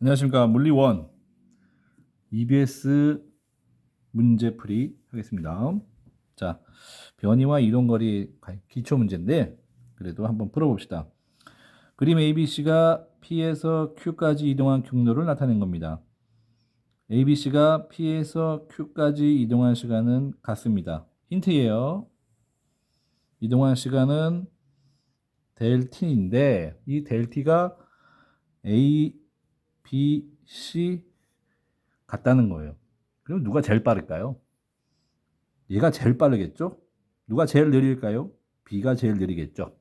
안녕하십니까. 물리원 EBS 문제풀이 하겠습니다. 자, 변이와 이동거리 기초 문제인데 그래도 한번 풀어봅시다. 그림 ABC가 P에서 Q까지 이동한 경로를 나타낸 겁니다. ABC가 P에서 Q까지 이동한 시간은 같습니다. 힌트예요. 이동한 시간은 델 T인데 이 델 T가 A, B, C 같다는 거예요. 그럼 누가 제일 빠를까요? 얘가 제일 빠르겠죠? 누가 제일 느릴까요? B가 제일 느리겠죠.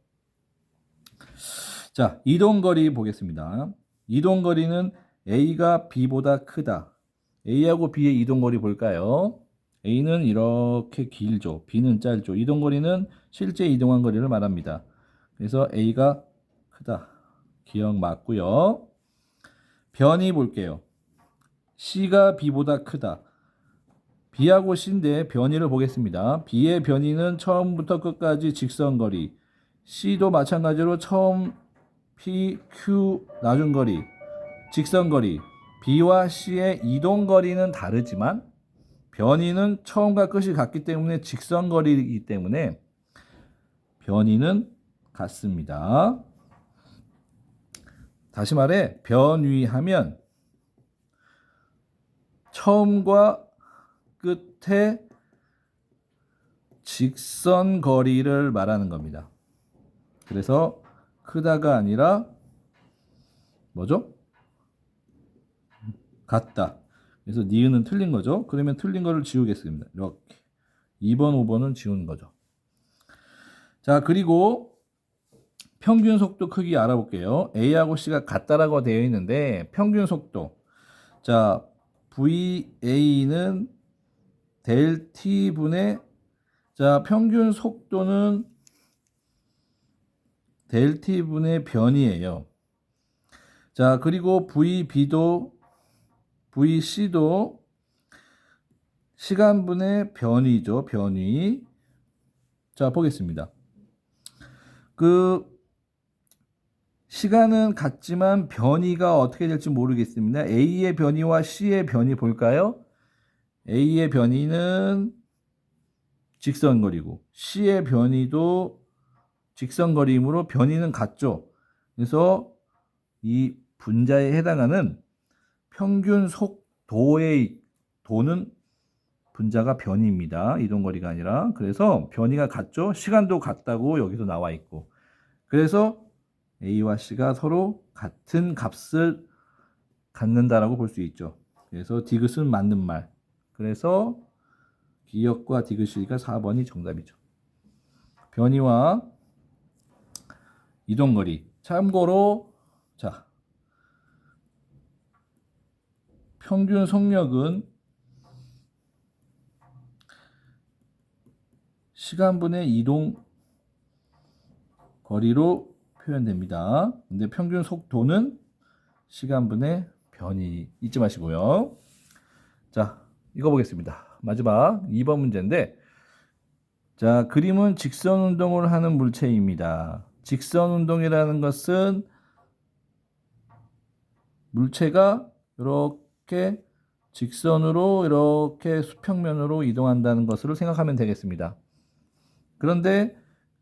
자, 이동거리 보겠습니다. 이동거리는 A가 B보다 크다. A하고 B의 이동거리 볼까요? A는 이렇게 길죠. B는 짧죠. 이동거리는 실제 이동한 거리를 말합니다. 그래서 A가 크다. 기억 맞고요. 변이 볼게요. C가 B보다 크다. B하고 C인데 변이를 보겠습니다. B의 변이는 처음부터 끝까지 직선거리. C도 마찬가지로 처음 P, Q 나중 거리, 직선거리. B와 C의 이동거리는 다르지만 변이는 처음과 끝이 같기 때문에 직선거리이기 때문에 변이는 같습니다. 다시 말해 변위하면 처음과 끝에 직선 거리를 말하는 겁니다. 그래서 크다가 아니라 뭐죠? 같다. 그래서 니은은 틀린 거죠. 그러면 틀린 거를 지우겠습니다. 이렇게 2번, 5번은 지우는 거죠. 자, 그리고 평균 속도 크기 알아볼게요. A하고 C가 같다라고 되어 있는데 평균 속도. 자, VA는 델 T분의 자, 평균 속도는 델 T분의 변이에요. 자, 그리고 VB도 VC도 시간분의 변이죠. 변이. 자, 보겠습니다. 시간은 같지만 변이가 어떻게 될지 모르겠습니다. A의 변이와 C의 변이 볼까요? A의 변이는 직선거리고 C의 변이도 직선거리이므로 변이는 같죠. 그래서 이 분자에 해당하는 평균 속도의 도는 분자가 변이입니다. 이동거리가 아니라. 그래서 변이가 같죠. 시간도 같다고 여기도 나와 있고. 그래서 A와 C가 서로 같은 값을 갖는다라고 볼 수 있죠. 그래서 디귿은 맞는 말. 그래서 기역과 디귿이가 4번이 정답이죠. 변이와 이동거리. 참고로 자, 평균 속력은 시간분의 이동 거리로 표현됩니다. 근데 평균 속도는 시간분의 변이 잊지 마시고요. 자, 이거 보겠습니다. 마지막 2번 문제인데 자, 그림은 직선 운동을 하는 물체입니다. 직선 운동이라는 것은 물체가 이렇게 직선으로 이렇게 수평면으로 이동한다는 것을 생각하면 되겠습니다. 그런데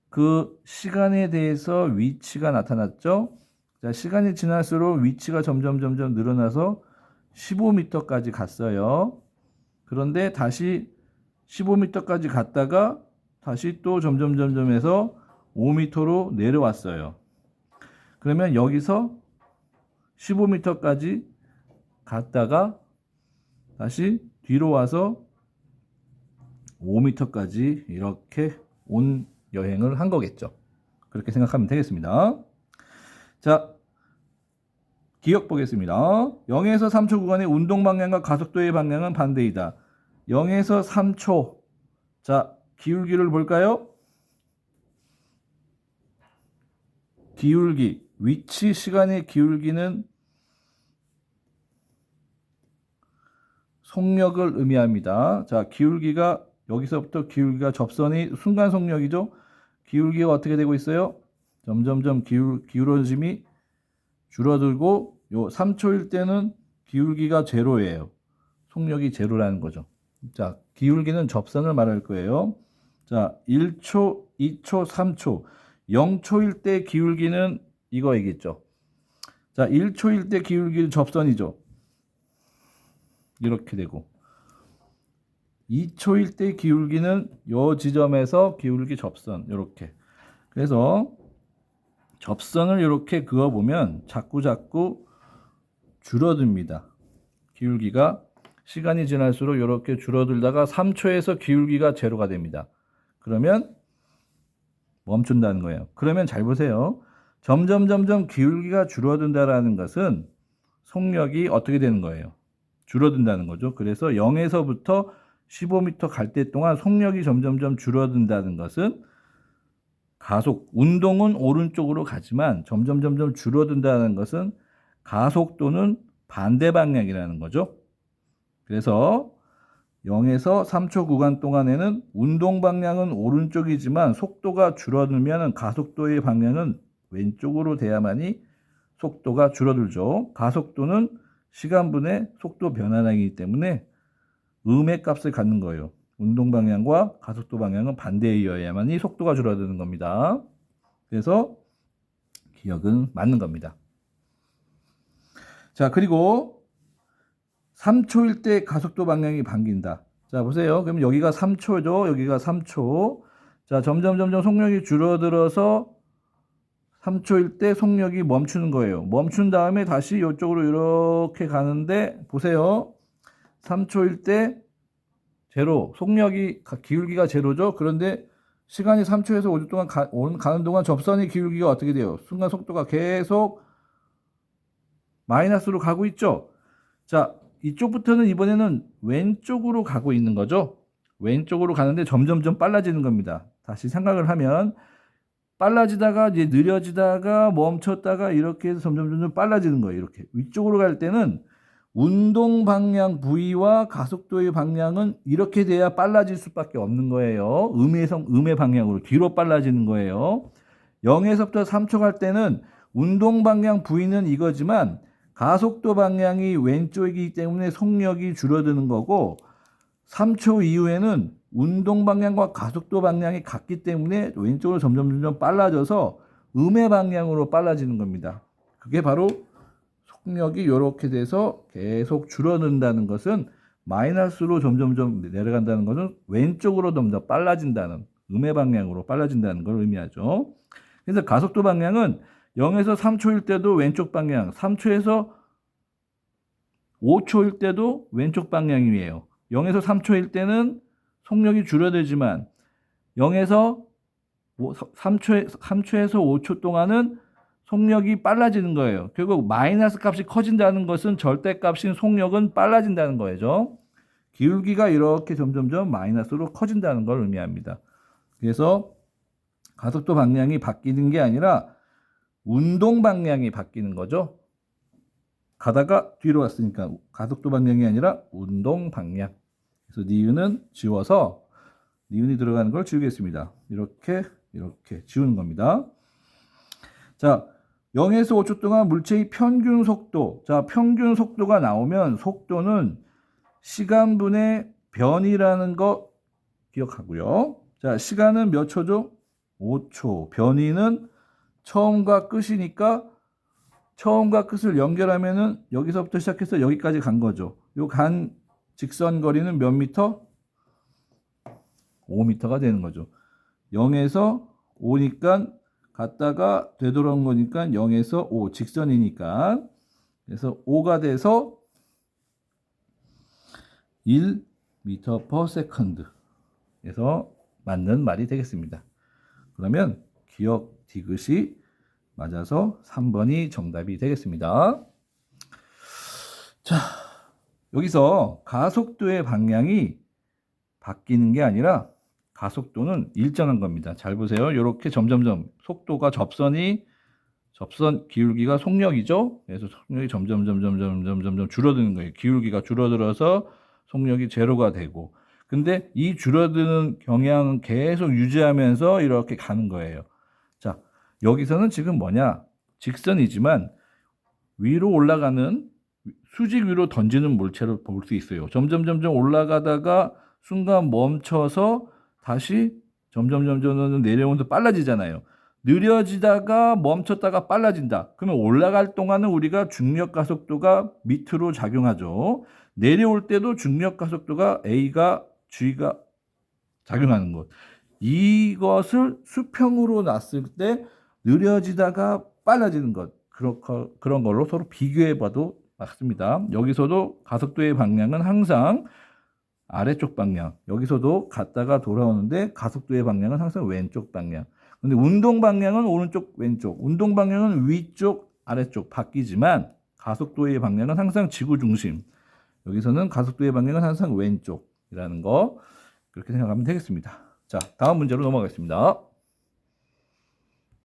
그 시간에 대해서 위치가 나타났죠. 자, 시간이 지날수록 위치가 점점 늘어나서 15m까지 갔어요. 그런데 다시 15m까지 갔다가 다시 또 점점 해서 5m로 내려왔어요. 그러면 여기서 15m까지 갔다가 다시 뒤로 와서 5m까지 이렇게 온 여행을 한 거겠죠. 그렇게 생각하면 되겠습니다. 자, 기억 보겠습니다. 0에서 3초 구간의 운동 방향과 가속도의 방향은 반대이다. 0에서 3초. 자, 기울기를 볼까요? 기울기, 위치 시간의 기울기는 속력을 의미합니다. 자, 기울기가 여기서부터 기울기가 접선이 순간 속력이죠. 기울기가 어떻게 되고 있어요? 점점 기울어짐이 줄어들고 요 3초일 때는 기울기가 제로예요. 속력이 제로라는 거죠. 자, 기울기는 접선을 말할 거예요. 자, 1초, 2초, 3초. 0초일 때 기울기는 이거이겠죠. 자, 1초일 때 기울기는 접선이죠. 이렇게 되고 2초일 때 기울기는 요 지점에서 기울기 접선 이렇게. 그래서 접선을 이렇게 그어보면 자꾸 줄어듭니다. 기울기가 시간이 지날수록 이렇게 줄어들다가 3초에서 기울기가 제로가 됩니다. 그러면 멈춘다는 거예요. 그러면 잘 보세요. 점점 기울기가 줄어든다라는 것은 속력이 어떻게 되는 거예요? 줄어든다는 거죠. 그래서 0에서부터 15m 갈 때 동안 속력이 점점 줄어든다는 것은 운동은 오른쪽으로 가지만 점점 줄어든다는 것은 가속도는 반대 방향이라는 거죠. 그래서 0에서 3초 구간 동안에는 운동 방향은 오른쪽이지만 속도가 줄어들면 가속도의 방향은 왼쪽으로 돼야만이 속도가 줄어들죠. 가속도는 시간분의 속도 변화량이기 때문에 음의 값을 갖는 거예요. 운동 방향과 가속도 방향은 반대이어야만이 속도가 줄어드는 겁니다. 그래서 기억은 맞는 겁니다. 자, 그리고 3초일 때 가속도 방향이 바뀐다. 자, 보세요. 그럼 여기가 3초죠. 여기가 3초. 자, 점점 속력이 줄어들어서 3초일 때 속력이 멈추는 거예요. 멈춘 다음에 다시 이쪽으로 이렇게 가는데 보세요. 3초일 때 제로, 속력이 기울기가 제로죠. 그런데 시간이 3초에서 5초 동안 가는 동안 접선의 기울기가 어떻게 돼요? 순간 속도가 계속 마이너스로 가고 있죠. 자, 이쪽부터는 이번에는 왼쪽으로 가고 있는 거죠. 왼쪽으로 가는데 점점 빨라지는 겁니다. 다시 생각을 하면 빨라지다가 이제 느려지다가 멈췄다가 이렇게 해서 점점 빨라지는 거예요. 이렇게 위쪽으로 갈 때는 운동 방향 V와 가속도의 방향은 이렇게 돼야 빨라질 수밖에 없는 거예요. 음의 방향으로 뒤로 빨라지는 거예요. 0에서부터 3초 갈 때는 운동 방향 V는 이거지만 가속도 방향이 왼쪽이기 때문에 속력이 줄어드는 거고 3초 이후에는 운동 방향과 가속도 방향이 같기 때문에 왼쪽으로 점점 빨라져서 음의 방향으로 빨라지는 겁니다. 그게 바로 속력이 이렇게 돼서 계속 줄어든다는 것은 마이너스로 점점 내려간다는 것은 왼쪽으로 좀 더 빨라진다는 음의 방향으로 빨라진다는 걸 의미하죠. 그래서 가속도 방향은 0에서 3초일 때도 왼쪽 방향, 3초에서 5초일 때도 왼쪽 방향이에요. 0에서 3초일 때는 속력이 줄어들지만 0에서 3초에서 5초 동안은 속력이 빨라지는 거예요. 결국 마이너스 값이 커진다는 것은 절대값인 속력은 빨라진다는 거죠. 기울기가 이렇게 점점 마이너스로 커진다는 걸 의미합니다. 그래서 가속도 방향이 바뀌는 게 아니라 운동 방향이 바뀌는 거죠. 가다가 뒤로 갔으니까 가속도 방향이 아니라 운동 방향. 그래서 니은은 지워서 니은이 들어가는 걸 지우겠습니다. 이렇게 지우는 겁니다. 자, 0에서 5초 동안 물체의 평균 속도. 자, 평균 속도가 나오면 속도는 시간분의 변이라는 거 기억하고요. 자, 시간은 몇 초죠? 5초. 변이는 처음과 끝이니까 처음과 끝을 연결하면은 여기서부터 시작해서 여기까지 간 거죠. 요 간 직선 거리는 몇 미터? 5m가 되는 거죠. 0에서 5니까 갔다가 되돌아온 거니까 0에서 5 직선이니까 그래서 5가 돼서 1m/s 그래서 맞는 말이 되겠습니다. 그러면 기억 디귿이 맞아서 3번이 정답이 되겠습니다. 자, 여기서 가속도의 방향이 바뀌는 게 아니라 가속도는 일정한 겁니다. 잘 보세요. 이렇게 점점 속도가 접선 기울기가 속력이죠. 그래서 속력이 점점 줄어드는 거예요. 기울기가 줄어들어서 속력이 제로가 되고. 근데 이 줄어드는 경향은 계속 유지하면서 이렇게 가는 거예요. 자, 여기서는 지금 뭐냐? 직선이지만 위로 올라가는 수직 위로 던지는 물체로 볼 수 있어요. 점점 올라가다가 순간 멈춰서 다시 점점 내려오면서 빨라지잖아요. 느려지다가 멈췄다가 빨라진다. 그러면 올라갈 동안은 우리가 중력 가속도가 밑으로 작용하죠. 내려올 때도 중력 가속도가 A가 G가 작용하는 것. 이것을 수평으로 놨을 때 느려지다가 빨라지는 것. 그런 걸로 서로 비교해 봐도 맞습니다. 여기서도 가속도의 방향은 항상 아래쪽 방향. 여기서도 갔다가 돌아오는데 가속도의 방향은 항상 왼쪽 방향. 근데 운동 방향은 오른쪽, 왼쪽. 운동 방향은 위쪽, 아래쪽 바뀌지만 가속도의 방향은 항상 지구 중심. 여기서는 가속도의 방향은 항상 왼쪽이라는 거 그렇게 생각하면 되겠습니다. 자, 다음 문제로 넘어가겠습니다.